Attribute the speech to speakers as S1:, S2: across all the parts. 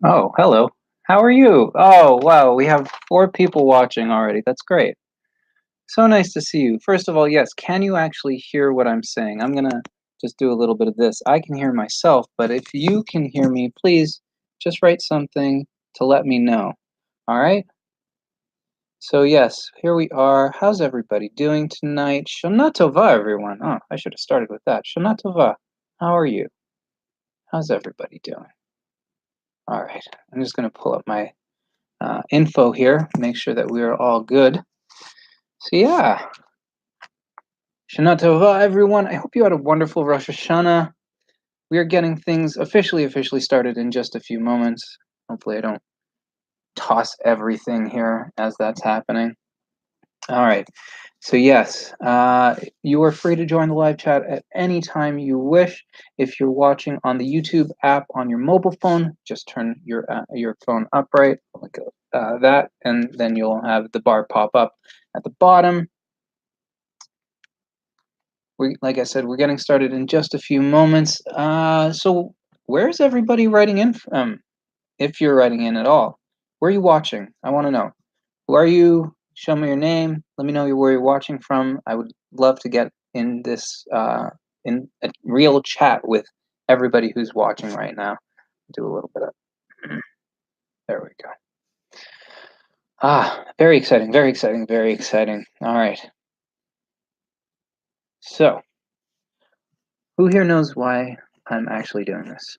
S1: Oh, hello. How are you? Oh, wow. We have four people watching already. That's great. So nice to see you. First of all, yes, can you actually hear what I'm saying? I'm going to just do a little bit of this. I can hear myself, but if you can hear me, please just write something to let me know. All right? So, yes, here we are. How's everybody doing tonight? Shana Tova, everyone. Oh, I should have started with that. Shana Tova. How are you? How's everybody doing? All right. I'm just going to pull up my info here, make sure that we are all good. So yeah, Shana Tova, everyone. I hope you had a wonderful Rosh Hashanah. We are getting things officially started in just a few moments. Hopefully I don't toss everything here as that's happening. All right. So yes, you are free to join the live chat at any time you wish. If you're watching on the YouTube app on your mobile phone, just turn your phone upright like that, and then you'll have the bar pop up at the bottom. Like I said, we're getting started in just a few moments. So where's everybody writing in from? If you're writing in at all, where are you watching? I want to know. Who are you? Show me your name. Let me know where you're watching from. I would love to get in this in a real chat with everybody who's watching right now. Do a little bit of. There we go. Very exciting, very exciting, very exciting. All right. So, who here knows why I'm actually doing this?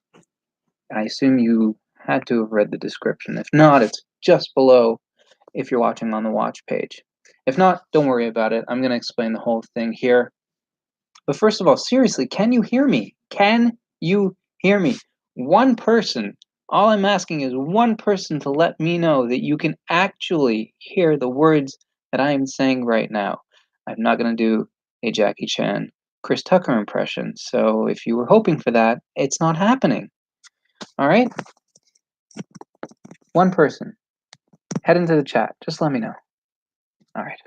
S1: I assume you had to have read the description. If not, it's just below if you're watching on the watch page. If not, don't worry about it. I'm going to explain the whole thing here. But first of all, seriously, can you hear me? Can you hear me? One person. All I'm asking is one person to let me know that you can actually hear the words that I am saying right now. I'm not going to do a Jackie Chan, Chris Tucker impression. So if you were hoping for that, it's not happening. All right? One person. Head into the chat. Just let me know. All right.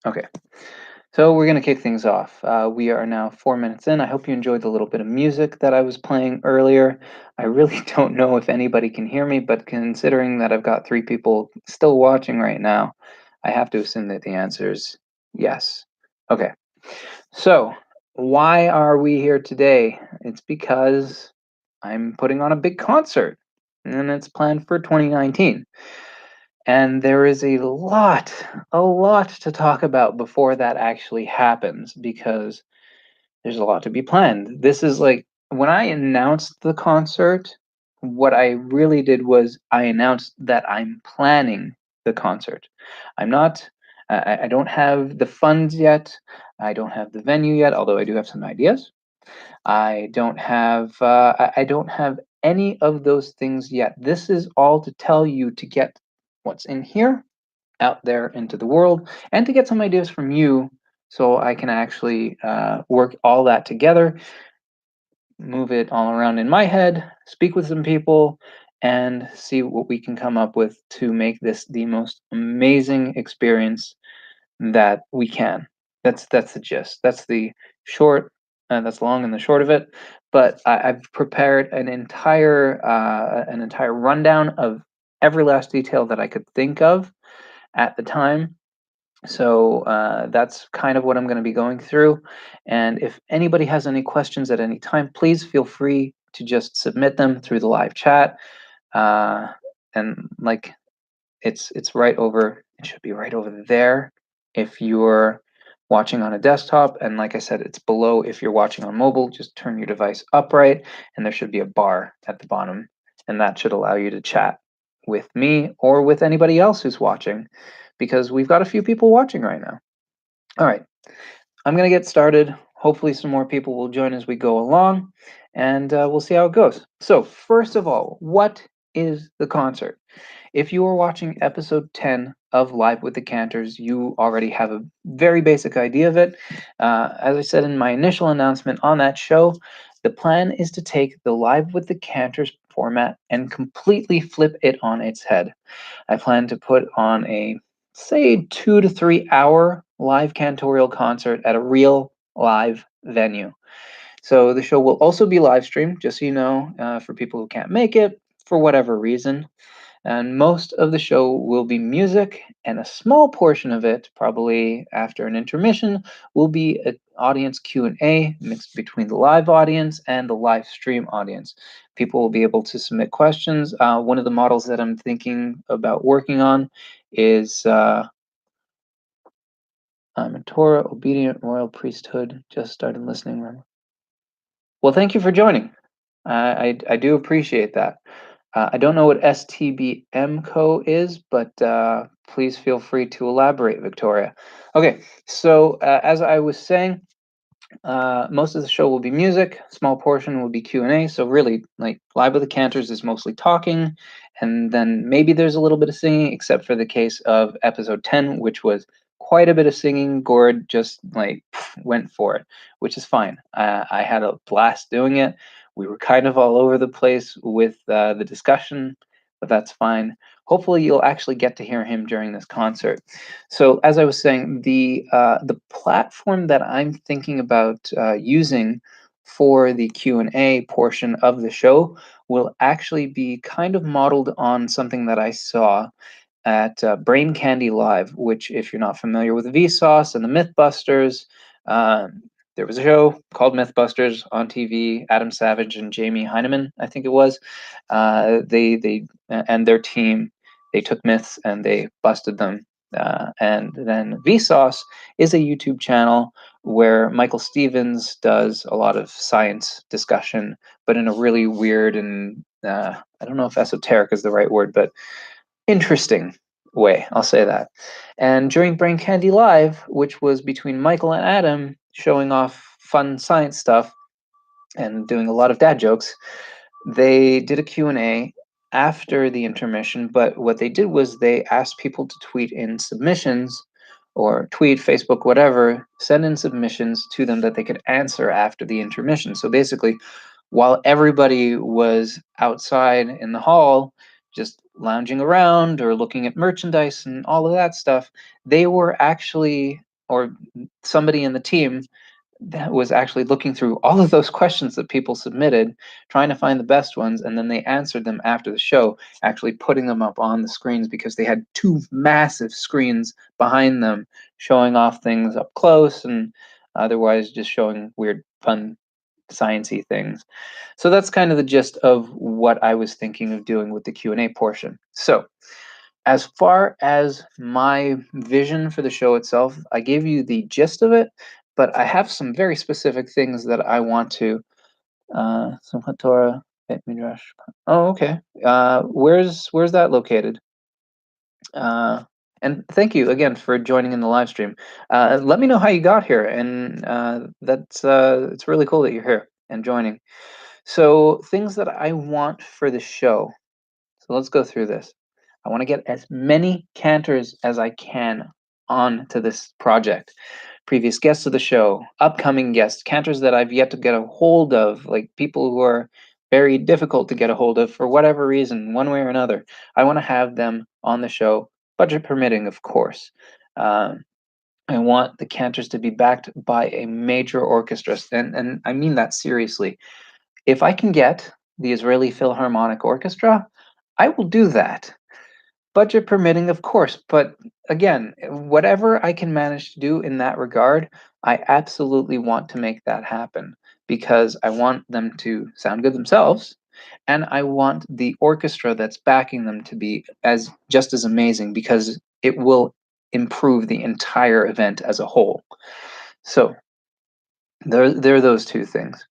S1: Okay. So we're going to kick things off. We are now 4 minutes in. I hope you enjoyed the little bit of music that I was playing earlier. I really don't know if anybody can hear me, but considering that I've got 3 people still watching right now, I have to assume that the answer is yes. Okay. So why are we here today? It's because I'm putting on a big concert, and it's planned for 2019. And there is a lot to talk about before that actually happens because there's a lot to be planned. This is like when I announced the concert, what I really did was I announced that I'm planning the concert. I'm not, I don't have the funds yet. I don't have the venue yet, although I do have some ideas. I don't have any of those things yet. This is all to tell you to get what's in here out there into the world and to get some ideas from you so I can actually work all that together, move it all around in my head, speak with some people, and see what we can come up with to make this the most amazing experience that we can. That's the gist. That's the short. That's long and the short of it. But I've prepared an entire rundown of every last detail that I could think of at the time. So that's kind of what I'm going to be going through. And if anybody has any questions at any time, please feel free to just submit them through the live chat. Uh, and like it's right over. It should be right over there if you're watching on a desktop. And like I said, it's below if you're watching on mobile. Just turn your device upright, and there should be a bar at the bottom, and that should allow you to chat with me or with anybody else who's watching, because we've got a few people watching right now. All right, I'm going to get started. Hopefully, some more people will join as we go along, and we'll see how it goes. So, first of all, what is the concert? If you are watching episode 10 of Live with the Cantors, you already have a very basic idea of it. As I said in my initial announcement on that show, the plan is to take the Live with the Cantors format and completely flip it on its head. I plan to put on a, say, 2 to 3 hour live cantorial concert at a real live venue. So the show will also be live streamed, just so you know, for people who can't make it for whatever reason. And most of the show will be music, and a small portion of it, probably after an intermission, will be an audience Q&A mixed between the live audience and the live stream audience. People will be able to submit questions. One of the models that I'm thinking about working on is I'm a Torah obedient royal priesthood. Just started listening. Well, thank you for joining. I do appreciate that. I don't know what STBMco is, but please feel free to elaborate, Victoria. Okay, so as I was saying, most of the show will be music. Small portion will be Q&A. So really, like Live with the Cantors is mostly talking, and then maybe there's a little bit of singing, except for the case of episode 10, which was quite a bit of singing. Gord just like went for it, which is fine. I had a blast doing it. We were kind of all over the place with the discussion, but that's fine. Hopefully, you'll actually get to hear him during this concert. So, as I was saying, the platform that I'm thinking about using for the Q&A portion of the show will actually be kind of modeled on something that I saw at Brain Candy Live, which, if you're not familiar with Vsauce and the Mythbusters, there was a show called Mythbusters on TV. Adam Savage and Jamie Heineman, I think it was. They and their team, they took myths and they busted them. And then Vsauce is a YouTube channel where Michael Stevens does a lot of science discussion, but in a really weird and I don't know if esoteric is the right word, but interesting way. I'll say that. And during Brain Candy Live, which was between Michael and Adam showing off fun science stuff and doing a lot of dad jokes, they did a Q&A after the intermission, but what they did was they asked people to tweet in submissions or tweet, Facebook, whatever, send in submissions to them that they could answer after the intermission. So basically, while everybody was outside in the hall, just lounging around or looking at merchandise and all of that stuff, they were actually, or somebody in the team that was actually looking through all of those questions that people submitted, trying to find the best ones, and then they answered them after the show, actually putting them up on the screens because they had two massive screens behind them showing off things up close and otherwise just showing weird, fun, sciencey things. So that's kind of the gist of what I was thinking of doing with the Q&A portion. So as far as my vision for the show itself, I gave you the gist of it, but I have some very specific things that I want to. Simchat Torah, Beit Midrash. Oh, okay. Where's that located? And thank you again for joining in the live stream. Let me know how you got here, and that's it's really cool that you're here and joining. So things that I want for the show. So let's go through this. I want to get as many cantors as I can on to this project. Previous guests of the show, upcoming guests, cantors that I've yet to get a hold of, like people who are very difficult to get a hold of for whatever reason, one way or another. I want to have them on the show, budget permitting, of course. I want the cantors to be backed by a major orchestra, and I mean that seriously. If I can get the Israeli Philharmonic Orchestra, I will do that. Budget permitting, of course, but again, whatever I can manage to do in that regard, I absolutely want to make that happen because I want them to sound good themselves, and I want the orchestra that's backing them to be as just as amazing because it will improve the entire event as a whole. So there are those two things.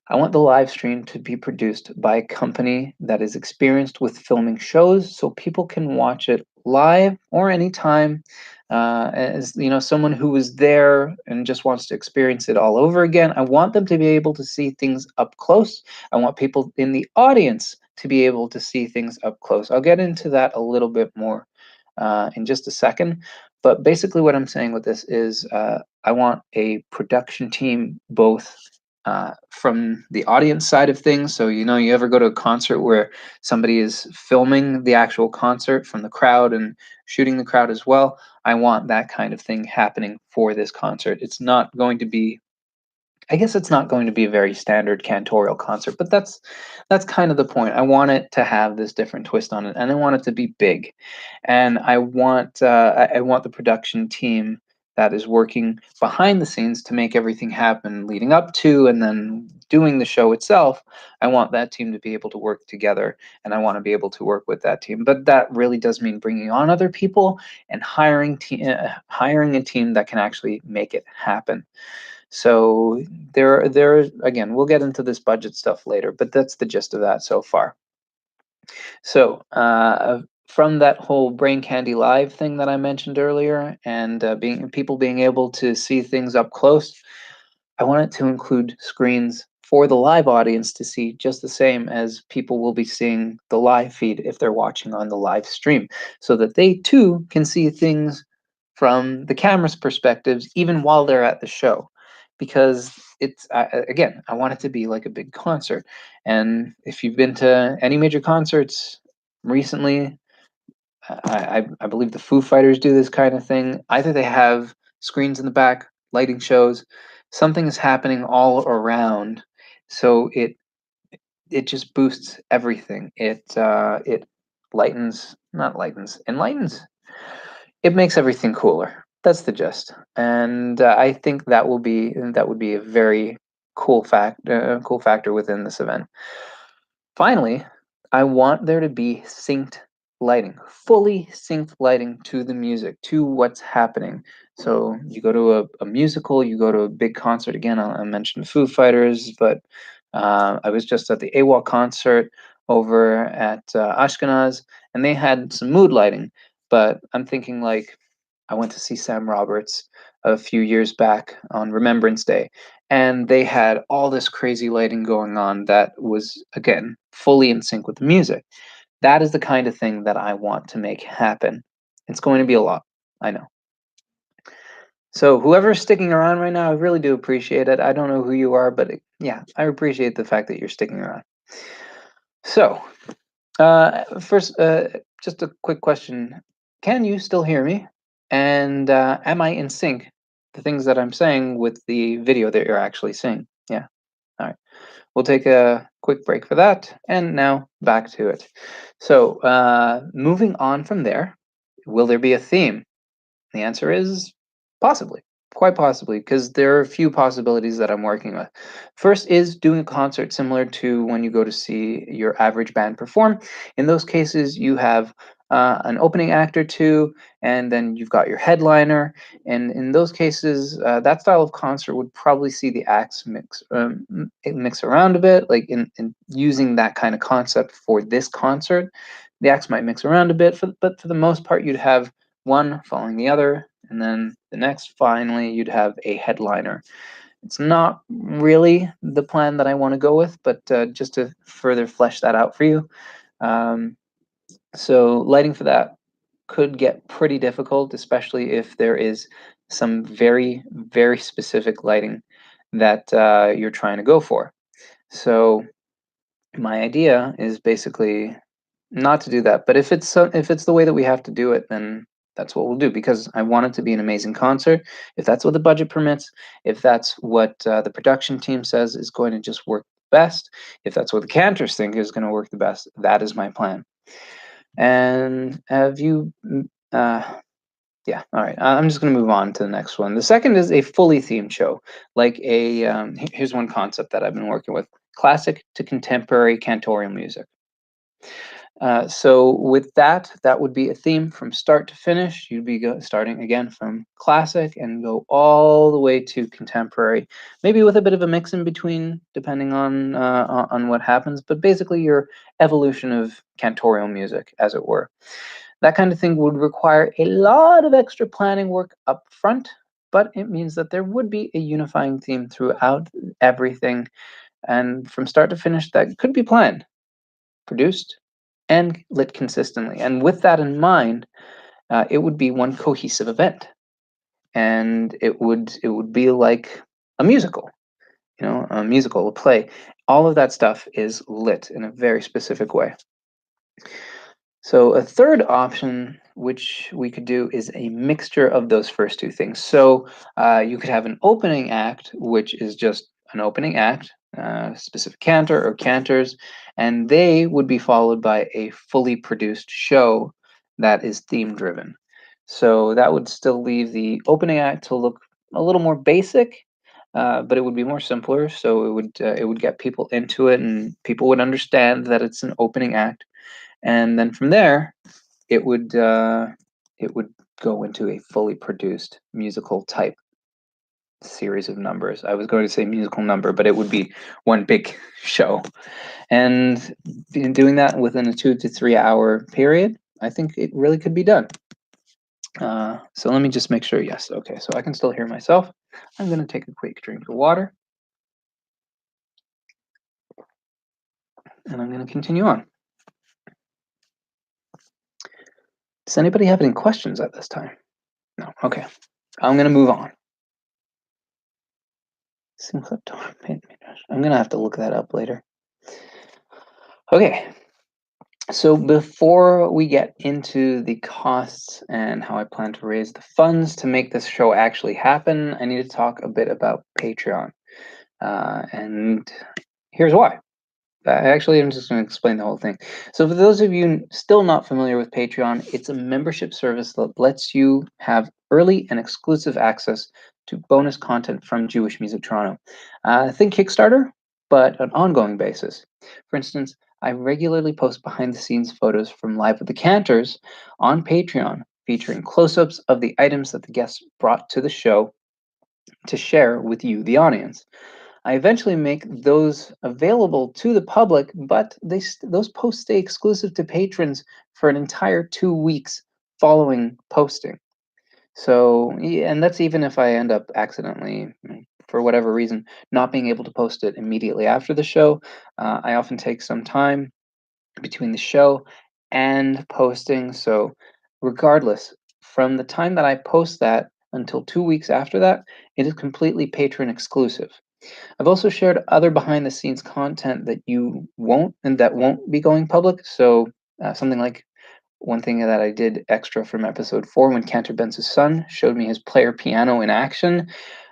S1: I want the live stream to be produced by a company that is experienced with filming shows so people can watch it live or anytime. As you know, someone who was there and just wants to experience it all over again. I want them to be able to see things up close. I want people in the audience to be able to see things up close. I'll get into that a little bit more in just a second. But basically, what I'm saying with this is I want a production team both from the audience side of things. So, you know, you ever go to a concert where somebody is filming the actual concert from the crowd and shooting the crowd as well? I want that kind of thing happening for this concert. It's not going to be I guess it's not going to be a very standard Cantorial concert, but that's kind of the point. I want it to have this different twist on it, and I want it to be big, and I want the production team that is working behind the scenes to make everything happen leading up to and then doing the show itself. I want that team to be able to work together, and I want to be able to work with that team. But that really does mean bringing on other people and hiring a team that can actually make it happen. So there again, we'll get into this budget stuff later, but that's the gist of that so far. So from that whole Brain Candy Live thing that I mentioned earlier, and being able to see things up close, I want it to include screens for the live audience to see just the same as people will be seeing the live feed if they're watching on the live stream, so that they too can see things from the camera's perspectives even while they're at the show. Because again, I want it to be like a big concert. And if you've been to any major concerts recently, I believe the Foo Fighters do this kind of thing. Either they have screens in the back, lighting shows, something is happening all around, so it just boosts everything. It lightens, not lightens, enlightens. It makes everything cooler. That's the gist, and I think that would be a very cool factor within this event. Finally, I want there to be synced lighting, fully synced lighting to the music, to what's happening. So you go to a musical, you go to a big concert. Again, I mentioned Foo Fighters, but I was just at the AWOL concert over at Ashkenaz, and they had some mood lighting. But I'm thinking like I went to see Sam Roberts a few years back on Remembrance Day, and they had all this crazy lighting going on that was, again, fully in sync with the music. That is the kind of thing that I want to make happen. It's going to be a lot, I know. So, whoever's sticking around right now, I really do appreciate it. I don't know who you are, but yeah, I appreciate the fact that you're sticking around. So, first, just a quick question. Can you still hear me? And am I in sync, the things that I'm saying, with the video that you're actually seeing? Yeah. All right. We'll take a quick break for that. And now back to it. So, moving on from there, will there be a theme? The answer is possibly, quite possibly, because there are a few possibilities that I'm working with. First is doing a concert similar to when you go to see your average band perform. In those cases, you have an opening act or two, and then you've got your headliner. And in those cases, that style of concert would probably see the acts mix around a bit, like in using that kind of concept for this concert. The acts might mix around a bit, but for the most part, you'd have one following the other, and then the next, finally, you'd have a headliner. It's not really the plan that I want to go with, but just to further flesh that out for you. Um, so, lighting for that could get pretty difficult, especially if there is some very, very specific lighting that you're trying to go for. So, my idea is basically not to do that. But if it's the way that we have to do it, then that's what we'll do, because I want it to be an amazing concert. If that's what the budget permits, if that's what the production team says is going to just work best, if that's what the cantors think is going to work the best, that is my plan. And have you? Yeah, all right. I'm just going to move on to the next one. The second is a fully themed show, like a. Here's one concept that I've been working with: classic to contemporary cantorial music. So with that, that would be a theme from start to finish. You'd be starting again from classic and go all the way to contemporary, maybe with a bit of a mix in between, depending on what happens. But basically, your evolution of cantorial music, as it were. That kind of thing would require a lot of extra planning work up front, but it means that there would be a unifying theme throughout everything, and from start to finish, that could be planned, produced, and lit consistently. And with that in mind, it would be one cohesive event, and it would be like a musical, a musical, a play. All of that stuff is lit in a very specific way. So a third option, which we could do, is a mixture of those first two things. So you could have an opening act, which is just an opening act, specific cantor or cantors, and they would be followed by a fully produced show that is theme driven. So that would still leave the opening act to look a little more basic, but it would be more simpler. So it would get people into it, and people would understand that it's an opening act. And then from there, it would it would go into a fully produced musical type series of numbers. I was going to say musical number, but it would be one big show. And in doing that within a 2 to 3 hour period, I think it really could be done. So let me just make sure. Yes, okay, so I can still hear myself. I'm going to take a quick drink of water, and I'm going to continue on. Does anybody have any questions at this time? No. Okay. I'm going to move on. I'm going to have to look that up later. Okay. So before we get into the costs and how I plan to raise the funds to make this show actually happen, I need to talk a bit about Patreon. And here's why. Actually, I'm just going to explain the whole thing. So for those of you still not familiar with Patreon, it's a membership service that lets you have early and exclusive access to bonus content from Jewish Music Toronto. Think Kickstarter, but on an ongoing basis. For instance, I regularly post behind-the-scenes photos from Live with the Cantors on Patreon, featuring close-ups of the items that the guests brought to the show to share with you, the audience. I eventually make those available to the public, but those posts stay exclusive to patrons for an entire 2 weeks following posting. So, and that's even if I end up accidentally, for whatever reason, not being able to post it immediately after the show. I often take some time between the show and posting. So, regardless, from the time that I post that until 2 weeks after that, it is completely patron exclusive. I've also shared other behind the scenes content that you won't and that won't be going public. So something like one thing that I did extra from episode 4 when Cantor Benz's son showed me his player piano in action.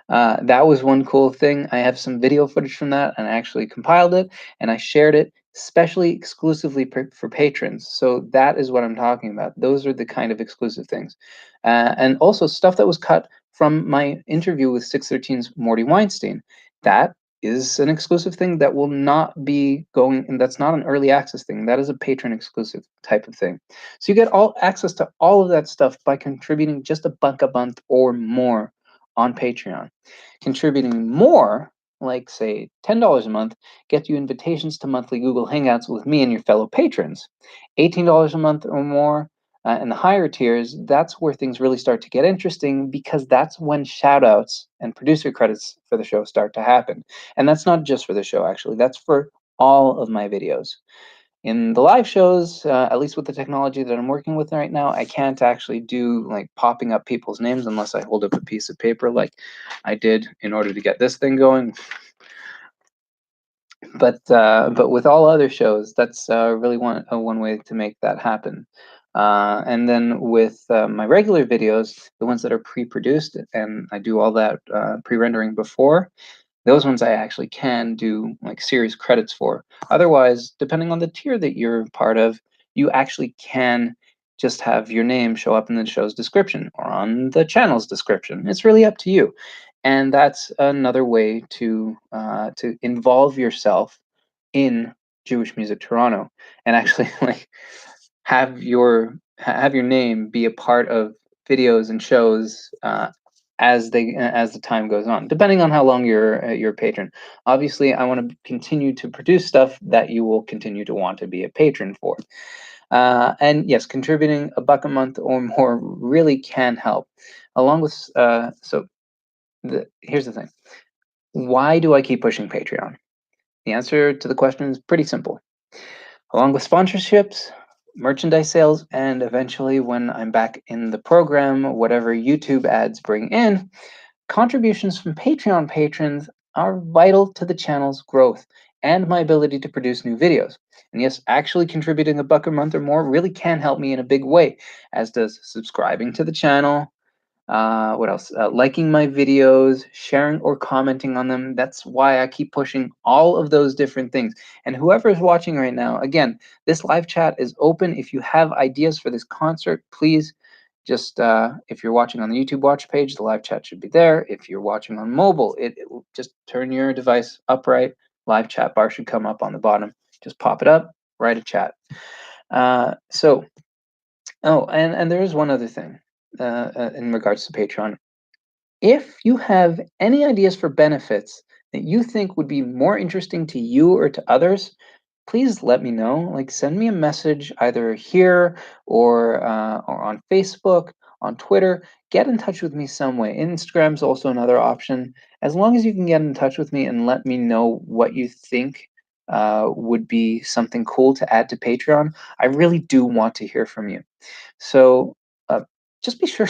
S1: That was one cool thing. I have some video footage from that, and I actually compiled it and I shared it specially exclusively for patrons. So that is what I'm talking about. Those are the kind of exclusive things. And also stuff that was cut from my interview with 613's Morty Weinstein. That is an exclusive thing that will not be going, and that's not an early access thing. That is a patron exclusive type of thing. So you get all access to all of that stuff by contributing just $1 a month or more on Patreon. Contributing more, like say $10 a month, gets you invitations to monthly Google Hangouts with me and your fellow patrons. $18 a month or more, and the higher tiers, that's where things really start to get interesting, because that's when shout outs and producer credits for the show start to happen. And that's not just for the show, actually, that's for all of my videos. In the live shows, at least with the technology that I'm working with right now, I can't actually do like popping up people's names unless I hold up a piece of paper like I did in order to get this thing going. But with all other shows, that's really one way to make that happen. And then with my regular videos, the ones that are pre-produced, and I do all that pre-rendering before, those ones I actually can do like series credits for. Otherwise, depending on the tier that you're part of, you actually can just have your name show up in the show's description or on the channel's description. It's really up to you. And that's another way to involve yourself in Jewish Music Toronto and actually like have your name be a part of videos and shows as the time goes on, depending on how long you're a patron. Obviously, I want to continue to produce stuff that you will continue to want to be a patron for. And yes, contributing $1 a month or more really can help. Along with here's the thing: why do I keep pushing Patreon? The answer to the question is pretty simple. Along with sponsorships, merchandise sales, and eventually, when I'm back in the program, whatever YouTube ads bring in, contributions from Patreon patrons are vital to the channel's growth and my ability to produce new videos. And yes, actually contributing $1 a month or more really can help me in a big way, as does subscribing to the channel, What else? Liking my videos, sharing or commenting on them. That's why I keep pushing all of those different things. And whoever is watching right now, again, this live chat is open. If you have ideas for this concert, please just, if you're watching on the YouTube watch page, the live chat should be there. If you're watching on mobile, it will just turn your device upright. Live chat bar should come up on the bottom. Just pop it up, write a chat. And there is one other thing in regards to Patreon. If you have any ideas for benefits that you think would be more interesting to you or to others, please let me know. Like, send me a message either here or on Facebook, on Twitter. Get in touch with me some way. Instagram's also another option. As long as you can get in touch with me and let me know what you think would be something cool to add to Patreon, I really do want to hear from you. So uh, just be sure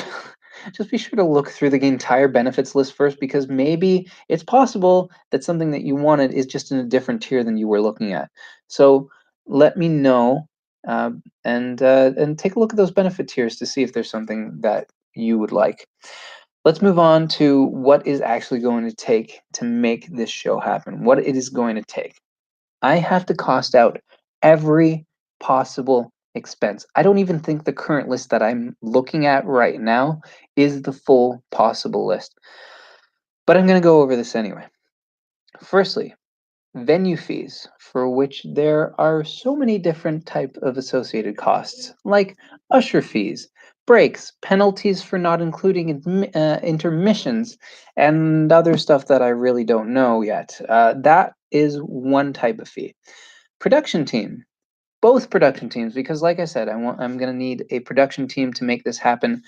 S1: just be sure to look through the entire benefits list first, because maybe it's possible that something that you wanted is just in a different tier than you were looking at. So let me know, and take a look at those benefit tiers to see if there's something that you would like. Let's move on to what is actually going to take to make this show happen. What it is going to take. I have to cost out every possible expense. I don't even think the current list that I'm looking at right now is the full possible list. But I'm going to go over this anyway. Firstly, venue fees, for which there are so many different type of associated costs, like usher fees, breaks, penalties for not including intermissions, and other stuff that I really don't know yet. That is one type of fee. Production team, both production teams, because like I said, I'm going to need a production team to make this happen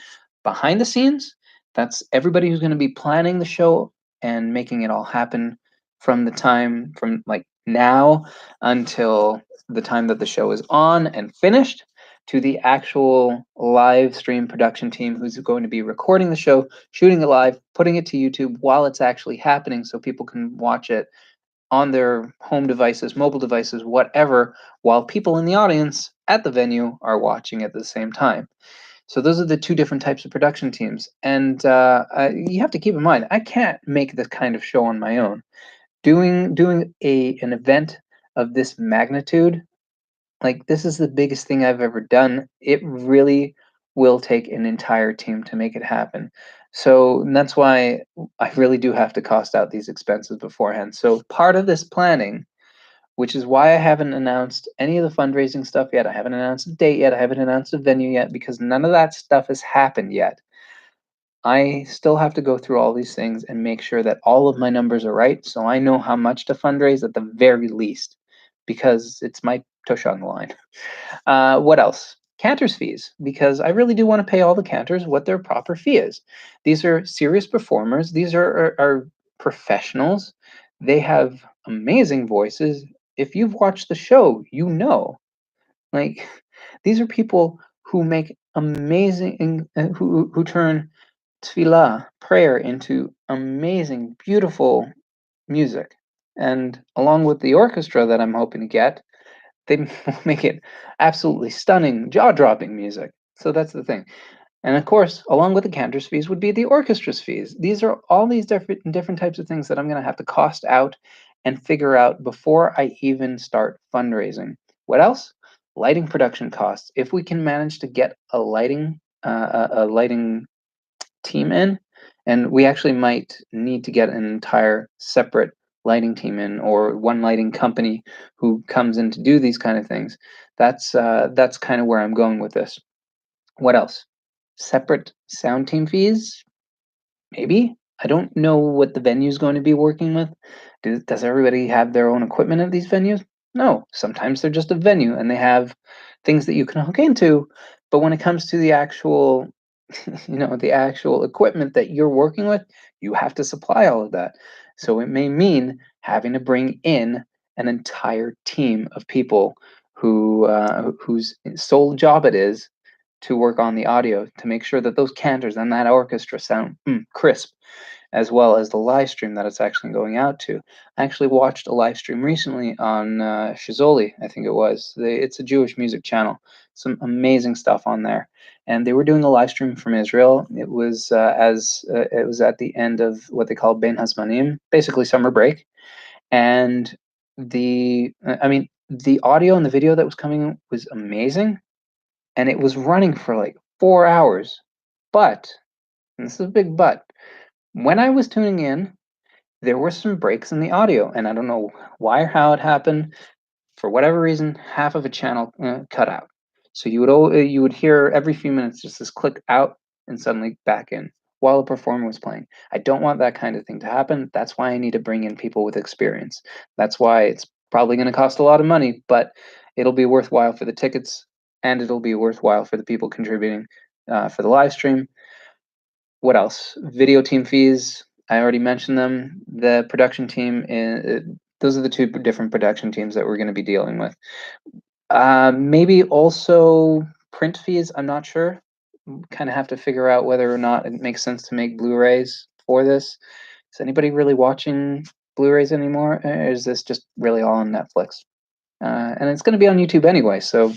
S1: behind the scenes. That's everybody who's going to be planning the show and making it all happen from like now until the time that the show is on and finished, to the actual live stream production team who's going to be recording the show, shooting it live, putting it to YouTube while it's actually happening so people can watch it on their home devices, mobile devices, whatever, while people in the audience at the venue are watching at the same time. So those are the two different types of production teams. And you have to keep in mind, I can't make this kind of show on my own. Doing an event of this magnitude, like, this is the biggest thing I've ever done. It really will take an entire team to make it happen. So that's why I really do have to cost out these expenses beforehand. So part of this planning, which is why I haven't announced any of the fundraising stuff yet. I haven't announced a date yet. I haven't announced a venue yet, because none of that stuff has happened yet. I still have to go through all these things and make sure that all of my numbers are right, so I know how much to fundraise at the very least, because it's my tush on the line. What else? Cantors fees, because I really do want to pay all the cantors what their proper fee is. These are serious performers. These are professionals. They have amazing voices. If you've watched the show, you know. Like, these are people who make amazing, who turn tefillah, prayer, into amazing, beautiful music. And along with the orchestra that I'm hoping to get, they make it absolutely stunning, jaw-dropping music. So that's the thing. And of course, along with the cantor's fees would be the orchestra's fees. These are all these different types of things that I'm going to have to cost out and figure out before I even start fundraising. What else? Lighting production costs. If we can manage to get a lighting team in, and we actually might need to get an entire separate lighting team in, or one lighting company who comes in to do these kind of things. That's kind of where I'm going with this. What else? Separate sound team fees? Maybe. I don't know what the venue is going to be working with. Does everybody have their own equipment at these venues? No. Sometimes they're just a venue and they have things that you can hook into. But when it comes to the actual, the actual equipment that you're working with, you have to supply all of that. So it may mean having to bring in an entire team of people whose sole job it is to work on the audio, to make sure that those cantors and that orchestra sound crisp. as well as the live stream that it's actually going out to. I actually watched a live stream recently on Shizoli, I think it was. It's a Jewish music channel. Some amazing stuff on there, and they were doing a live stream from Israel. It was it was at the end of what they call Ben Hazmanim, basically summer break, and the audio and the video that was coming was amazing, and it was running for like 4 hours. But, and this is a big but, when I was tuning in, there were some breaks in the audio, and I don't know why or how it happened. For whatever reason, half of a channel cut out. So you would hear every few minutes just this click out and suddenly back in while a performer was playing. I don't want that kind of thing to happen. That's why I need to bring in people with experience. That's why it's probably going to cost a lot of money, but it'll be worthwhile for the tickets, and it'll be worthwhile for the people contributing for the live stream. What else? Video team fees. I already mentioned them. The production team, those are the two different production teams that we're going to be dealing with. Maybe also print fees. I'm not sure. Kind of have to figure out whether or not it makes sense to make Blu-rays for this. Is anybody really watching Blu-rays anymore? Or is this just really all on Netflix? And it's going to be on YouTube anyway. So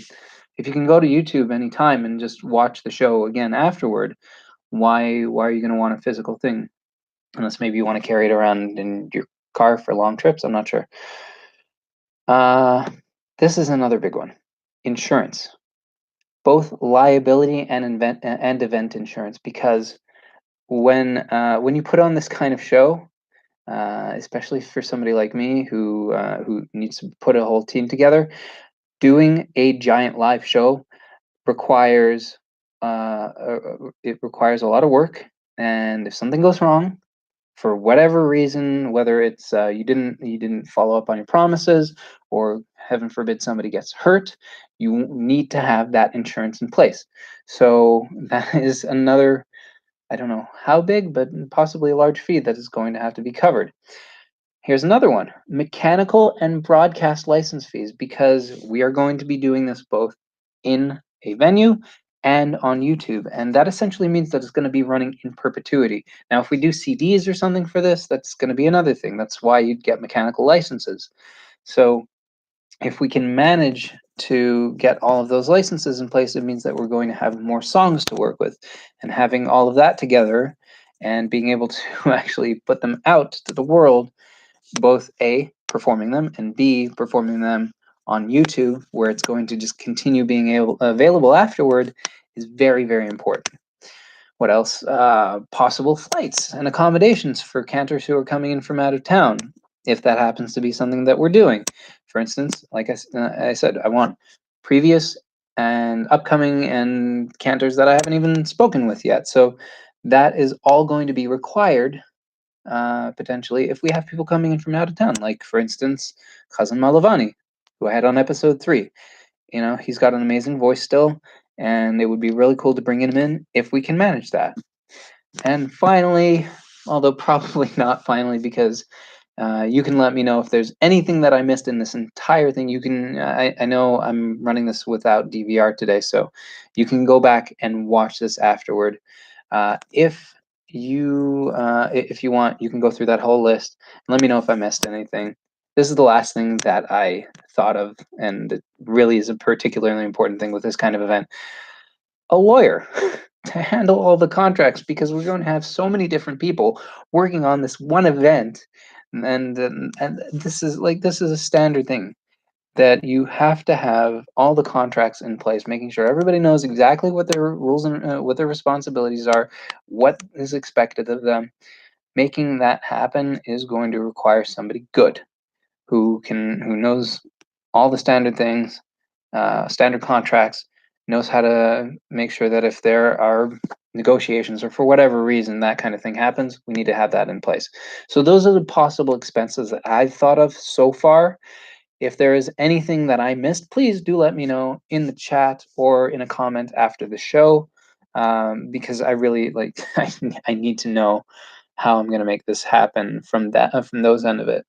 S1: if you can go to YouTube anytime and just watch the show again afterward, why are you going to want a physical thing? Unless maybe you want to carry it around in your car for long trips. I'm not sure. This is another big one. Insurance, both liability and event insurance, because when you put on this kind of show, especially for somebody like me who needs to put a whole team together, doing a giant live show requires it requires a lot of work, and if something goes wrong, for whatever reason, whether it's you didn't follow up on your promises, or heaven forbid somebody gets hurt, you need to have that insurance in place. So that is another, I don't know how big, but possibly a large fee that is going to have to be covered. Here's another one: mechanical and broadcast license fees, because we are going to be doing this both in a venue and on YouTube. And that essentially means that it's going to be running in perpetuity. Now, if we do CDs or something for this, that's going to be another thing. That's why you'd get mechanical licenses. So if we can manage to get all of those licenses in place, it means that we're going to have more songs to work with. And having all of that together and being able to actually put them out to the world, both A, performing them, and B, performing them on YouTube, where it's going to just continue being available afterward, is very, very important. What else? Possible flights and accommodations for cantors who are coming in from out of town, if that happens to be something that we're doing. For instance, like I said, I want previous and upcoming and cantors that I haven't even spoken with yet. So that is all going to be required potentially if we have people coming in from out of town, like for instance Cousin Malavani, who I had on episode 3. He's got an amazing voice still, and it would be really cool to bring him in if we can manage that. And finally, although probably not finally, because you can let me know if there's anything that I missed in this entire thing. You can I know I'm running this without DVR today, so you can go back and watch this afterward. If you want, you can go through that whole list and let me know if I missed anything. This is the last thing that I thought of, and it really is a particularly important thing with this kind of event: a lawyer to handle all the contracts, because we're going to have so many different people working on this one event, and this is a standard thing, that you have to have all the contracts in place, making sure everybody knows exactly what their rules and what their responsibilities are, what is expected of them. Making that happen is going to require somebody good, who knows all the standard things, standard contracts, knows how to make sure that if there are negotiations or for whatever reason that kind of thing happens, we need to have that in place. So those are the possible expenses that I've thought of so far. If there is anything that I missed, please do let me know in the chat or in a comment after the show, because I really I need to know how I'm going to make this happen from those end of it.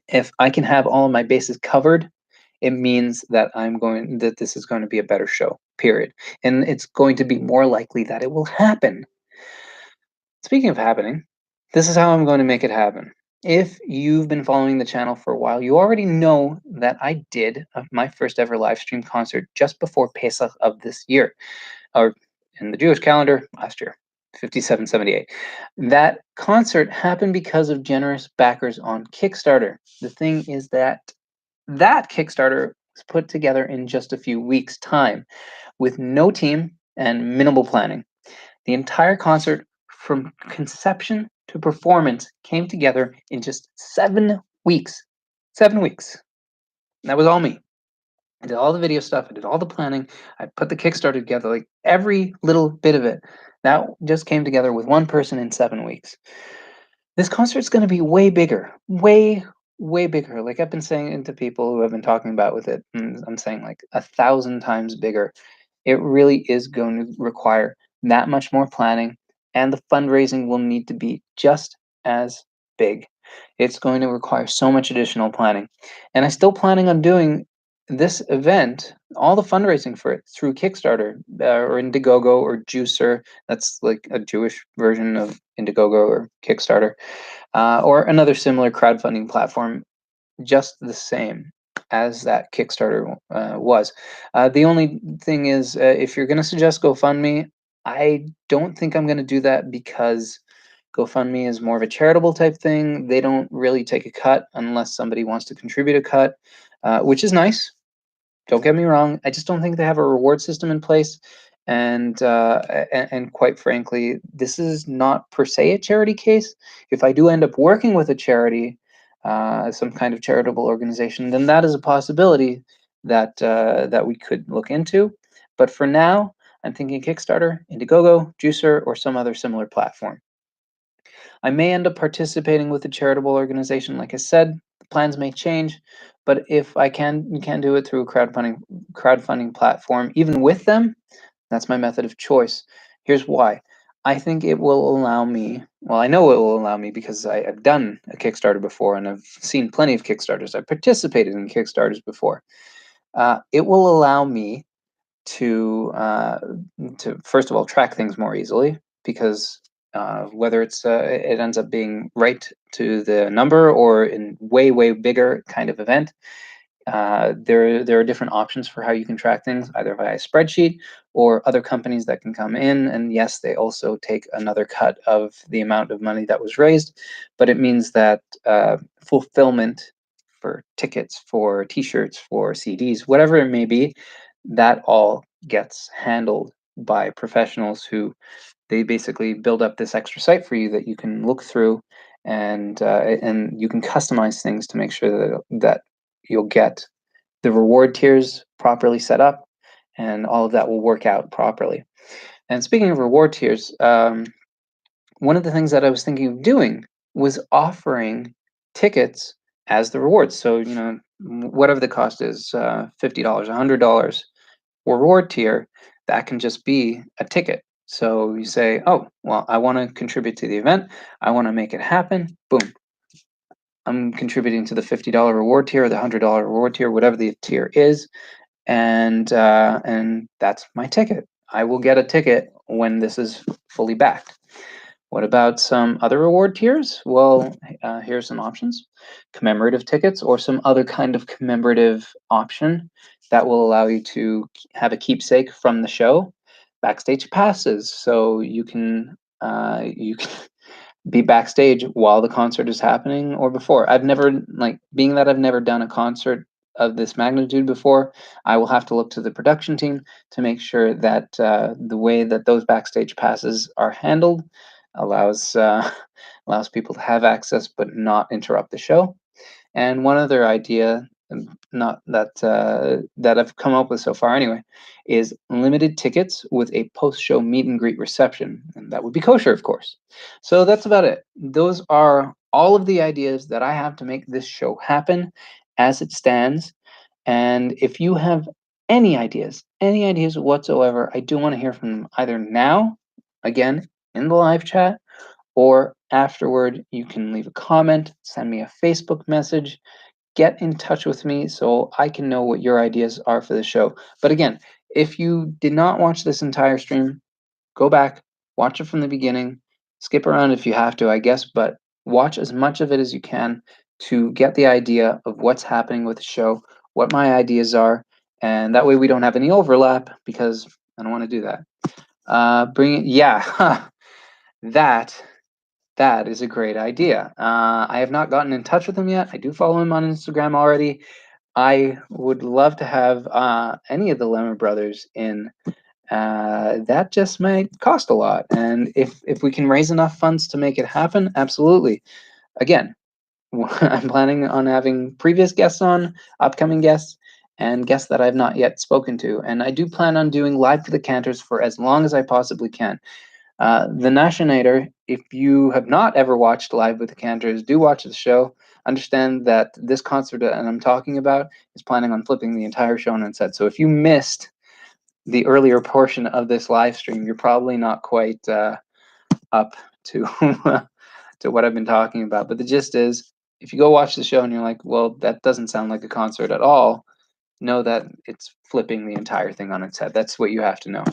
S1: If I can have all of my bases covered, it means that this is going to be a better show, period. And it's going to be more likely that it will happen. Speaking of happening, This is how I'm going to make it happen. If you've been following the channel for a while, you already know that I did my first ever live stream concert just before Pesach of this year, or in the Jewish calendar, last year, 5778. That concert happened because of generous backers on Kickstarter. The thing is that Kickstarter was put together in just a few weeks' time with no team and minimal planning. The entire concert, from conception to performance, came together in just 7 weeks. 7 weeks. And that was all me. I did all the video stuff. I did all the planning. I put the Kickstarter together, like every little bit of it. That just came together with one person in 7 weeks. This concert's going to be way bigger, way bigger. Like I've been saying to people who have been talking about with it, and I'm saying like 1,000 times bigger. It really is going to require that much more planning, and the fundraising will need to be just as big. It's going to require so much additional planning. And I'm still planning on doing this event, all the fundraising for it, through Kickstarter or Indiegogo or Juicer. That's like a Jewish version of Indiegogo or Kickstarter, or another similar crowdfunding platform, just the same as that Kickstarter was. The only thing is, if you're going to suggest GoFundMe, I don't think I'm going to do that because GoFundMe is more of a charitable type thing. They don't really take a cut unless somebody wants to contribute a cut, which is nice. Don't get me wrong. I just don't think they have a reward system in place. And quite frankly, this is not per se a charity case. If I do end up working with a charity, some kind of charitable organization, then that is a possibility that we could look into. But for now, I'm thinking Kickstarter, Indiegogo, Juicer, or some other similar platform. I may end up participating with a charitable organization. Like I said, the plans may change, but if I can do it through a crowdfunding platform, even with them, that's my method of choice. Here's why. I think it will allow me, well, I know it will allow me because I've done a Kickstarter before and I've seen plenty of Kickstarters. I've participated in Kickstarters before. It will allow me to first of all track things more easily, because whether it ends up being right to the number or in way bigger kind of event, there are different options for how you can track things, either via spreadsheet or other companies that can come in. And yes, they also take another cut of the amount of money that was raised, but it means that fulfillment for tickets, for T-shirts, for CDs, whatever it may be, that all gets handled by professionals who they basically build up this extra site for you that you can look through, and you can customize things to make sure that you'll get the reward tiers properly set up, and all of that will work out properly. And speaking of reward tiers, one of the things that I was thinking of doing was offering tickets as the rewards. So, whatever the cost is, $50, $100 reward tier, that can just be a ticket. So you say, oh, well, I want to contribute to the event. I want to make it happen. Boom. I'm contributing to the $50 reward tier or the $100 reward tier, whatever the tier is. And that's my ticket. I will get a ticket when this is fully backed. What about some other reward tiers? Well, here's some options: commemorative tickets or some other kind of commemorative option that will allow you to have a keepsake from the show. Backstage passes, so you can be backstage while the concert is happening or before. I've never, like, being that I've never done a concert of this magnitude before, I will have to look to the production team to make sure that the way that those backstage passes are handled allows allows people to have access but not interrupt the show. And one other idea, not that I've come up with so far anyway, is limited tickets with a post-show meet and greet reception, and that would be kosher, of course. So that's about it. Those are all of the ideas that I have to make this show happen as it stands. And if you have any ideas whatsoever, I do want to hear from them either now, again, in the live chat, or afterward. You can leave a comment, send me a Facebook message, get in touch with me so I can know what your ideas are for the show. But again, if you did not watch this entire stream, go back, watch it from the beginning, skip around if you have to, I guess, but watch as much of it as you can to get the idea of what's happening with the show, what my ideas are, and that way we don't have any overlap because I don't want to do that. Yeah, that is a great idea. I have not gotten in touch with him yet. I do follow him on Instagram already. I would love to have any of the Lemon Brothers in. That just might cost a lot, and if we can raise enough funds to make it happen, absolutely. Again, I'm planning on having previous guests on, upcoming guests, and guests that I've not yet spoken to. And I do plan on doing Live for the Cantors for as long as I possibly can. The Nationator, if you have not ever watched Live with the Cantors, do watch the show. Understand that this concert that I'm talking about is planning on flipping the entire show on its head. So if you missed the earlier portion of this live stream, you're probably not quite up to to what I've been talking about. But the gist is, if you go watch the show and you're like, well, that doesn't sound like a concert at all, know that it's flipping the entire thing on its head. That's what you have to know.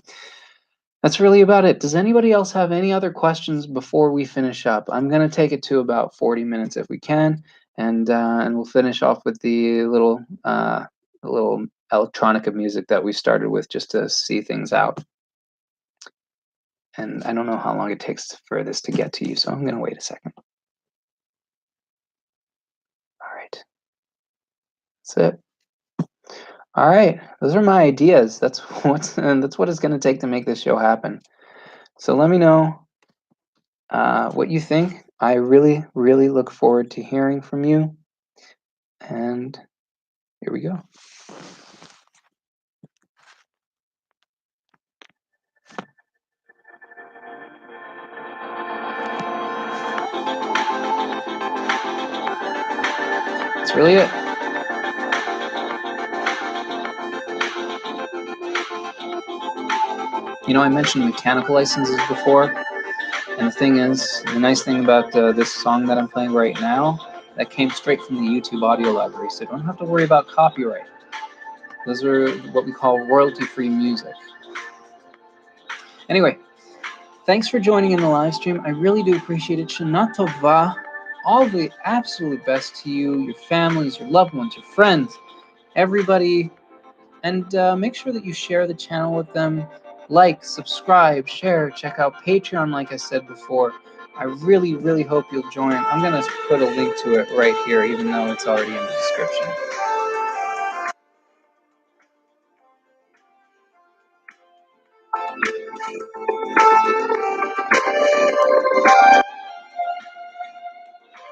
S1: That's really about it. Does anybody else have any other questions before we finish up? I'm going to take it to about 40 minutes if we can, and we'll finish off with the little electronica music that we started with just to see things out. And I don't know how long it takes for this to get to you, so I'm going to wait a second. All right. That's it. All right. Those are my ideas. That's what it's going to take to make this show happen. So let me know what you think. I really, really look forward to hearing from you. And here we go. That's really it. You know, I mentioned mechanical licenses before, and the nice thing about this song that I'm playing right now, that came straight from the YouTube audio library, so you don't have to worry about copyright. Those are what we call royalty-free music. Anyway, thanks for joining in the live stream. I really do appreciate it. Shana Tova, all the absolute best to you, your families, your loved ones, your friends, everybody. And make sure that you share the channel with them. Like, subscribe, share, check out Patreon, like I said before. I really, really hope you'll join. I'm going to put a link to it right here, even though it's already in the description.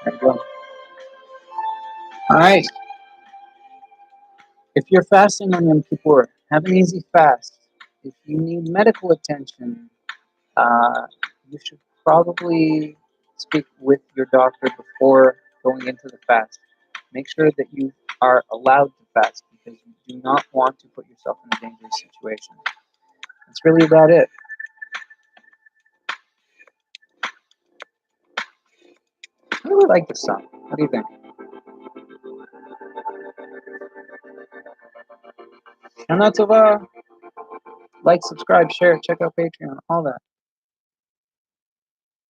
S1: There you go. All right. If you're fasting on Yom Kippur, have an easy fast. If you need medical attention, you should probably speak with your doctor before going into the fast. Make sure that you are allowed to fast because you do not want to put yourself in a dangerous situation. That's really about it. I really like this song. What do you think? Shana Tova. Like, subscribe, share, check out Patreon, all that.